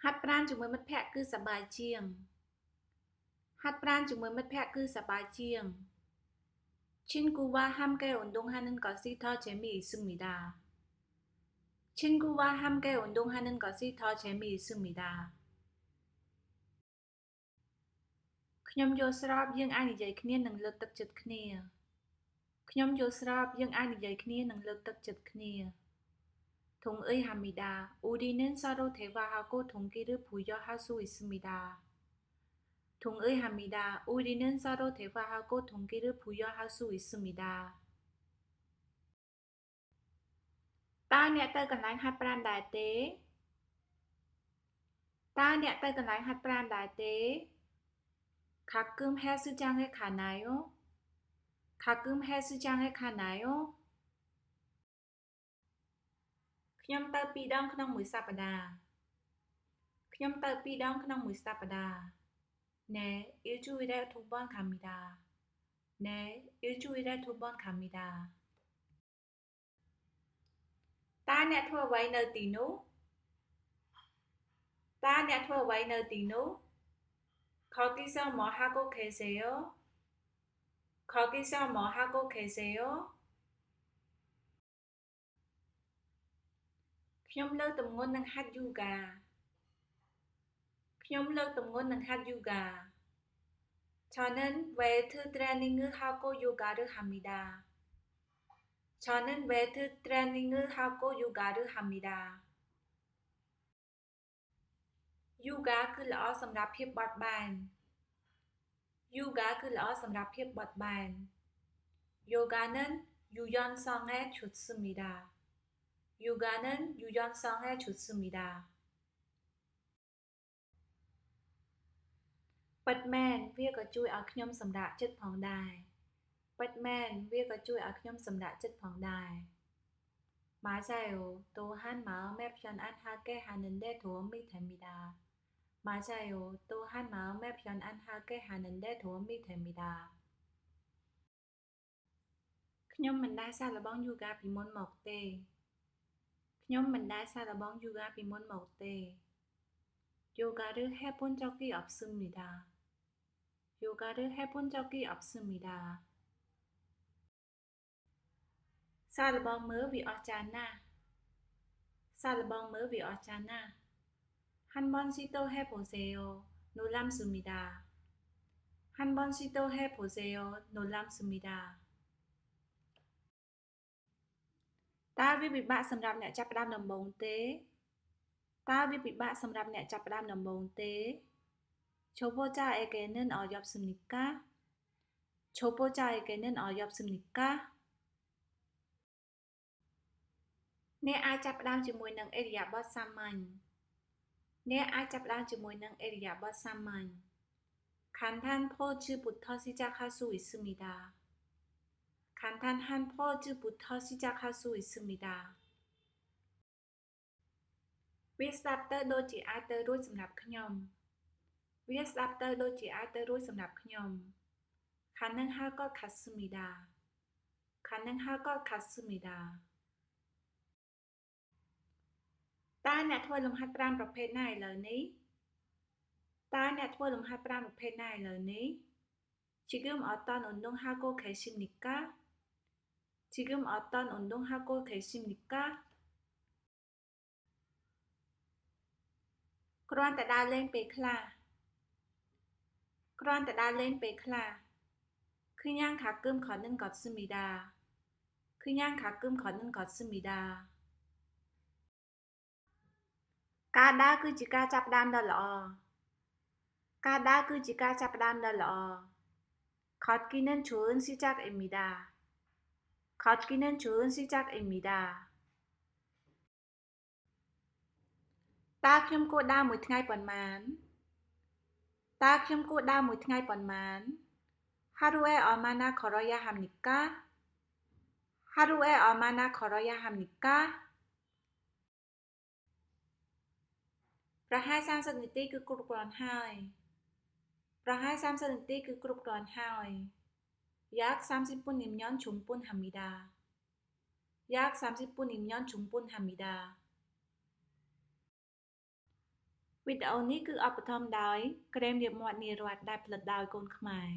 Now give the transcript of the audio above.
ហាត់ប្រាណជាមួយមិត្តភក្តិគឺសប្បាយជាងហាត់ប្រាណជាមួយមិត្តភក្តិគឺសប្បាយជាង 친구와 함께 운동하는 것이 더 재미있습니다. 친구와 함께 운동하는 것이 더 재미있습니다. ខ្ញុំយល់ស្របយើងអាចនិយាយគ្នានិងលើកទឹកចិត្តគ្នាខ្ញុំយល់ស្របយើងអាចនិយាយគ្នានិងលើកទឹកចិត្តគ្នា 동의합니다. 우리는 서로 대화하고 동기를 부여할 수 있습니다. 동의합니다. 우리는 서로 대화하고 동기를 부여할 수 있습니다. តើអ្នកទៅកន្លែងហាត់ប្រាណដែរទេតើអ្នកទៅកន្លែងហាត់ប្រាណដែរទេ 가끔 헬스장에 가나요? 가끔 헬스장에 가나요? ខ្ញុំទៅ2ដងក្នុងមួយសប្តាហ៍ខ្ញុំទៅ2ដងក្នុងមួយសប្តាហ៍ 네, 일주일에 2번 갑니다. 네, 일주일에 2번 갑니다. តើអ្នកធ្វើអ្វីនៅទីនោះតើអ្នកធ្វើអ្វីនៅទីនោះ 거기서 뭐 하고 계세요? 거기서 뭐 하고 계세요? ខ្ញុំលើកទម្ងន់និងហាត់យូហ្គាខ្ញុំលើកទម្ងន់និងហាត់យូហ្គា 저는 웨이트 트레이닝을 하고 요가를 합니다. 저는 웨이트 트레이닝을 하고 요가를 합니다. 요가 គឺល្អសម្រាប់ភាពបត់បែន 요가 គឺល្អសម្រាប់ភាពបត់បែន 요가는 유연성에 좋습니다. 요가는 유연성에 좋습니다. ពិតមែនវាក៏ជួយឲ្យខ្ញុំសម្រាកចិត្តផងដែរពិតមែនវាក៏ជួយឲ្យខ្ញុំសម្រាកចិត្តផងដែរ 맞아요. 또한 마음에 편안하게 하는데 도움이 됩니다. 맞아요. 또한 마음에 편안하게 하는데 도움이 됩니다. ខ្ញុំមិនដែលសាកល្បងយូហ្គាពីមុនមកទេខ្ញុំមិនដែលសាកល្បងយូហ្គាពីមុនមកទេ 요가를 해본 적이 없습니다. 요가를 해본 적이 없습니다. សាកល្បងមើលវាអស្ចារ្យណាស់សាកល្បងមើលវាអស្ចារ្យណាស់ 한 번 시도해 보세요. 놀랍습니다. 한 번 시도해 보세요. 놀랍습니다. តើវាពិបាកសម្រាប់អ្នកចាប់ផ្ដើមដំបូងទេតើវាពិបាកសម្រាប់អ្នកចាប់ផ្ដើមដំបូងទេ 초보자에게는 어렵습니까? 초보자에게는 어렵습니까? អ្នកអាចចាប់ផ្ដើមជាមួយនឹងអិរិយាបថសាមញ្ញអ្នកអាចចាប់ផ្ដើមជាមួយនឹងអិរិយាបថសាមញ្ញ 간단한 포즈부터 시작할 수 있습니다. 간단한 포즈부터 시작할 수 있습니다. វាស្ដាប់ទៅដូចជាអាចទៅរួចសម្រាប់ខ្ញុំវាស្ដាប់ទៅដូចជាអាចទៅរួចសម្រាប់ខ្ញុំ 가능할 것 같습니다. 가능할 것 같습니다. តើអ្នកធ្វើលំហាត់ប្រាណប្រភេទណាឥឡូវនេះតើអ្នកធ្វើលំហាត់ប្រាណប្រភេទណាឥឡូវនេះ 지금 어떤 운동하고 계십니까? 지금 어떤 운동하고 계십니까? គ្រាន់តែដើរលេងពេលខ្លះគ្រាន់តែដើរលេងពេលខ្លះ 그냥 가끔 걷는 걷습니다. 그냥 가끔 걷는 걷습니다. ការដើរគឺជាការចាប់ផ្ដើមដ៏ល្អការដើរគឺជាការចាប់ផ្ដើមដ៏ល្អ 걷기는 좋은 시작입니다. 걷기는 좋은 시작입니다. តើខ្ញុំគួរដើរមួយថ្ងៃប៉ុន្មានតើខ្ញុំគួរដើរមួយថ្ងៃប៉ុន្មាន 하루에 얼마나 걸어야 합니까? 하루에 얼마나 걸어야 합니까? ប្រហែល30នាទីគឺគ្រប់គ្រាន់ហើយប្រហែល30នាទីគឺគ្រប់គ្រាន់ហើយ 약 30분이면 충분합니다. 약 30분이면 충분합니다. វីដេអូនេះគឺឧបត្ថម្ភដោយក្រែមលាបមាត់នារដ្ឋដែលផលិតដោយកូនខ្មែរ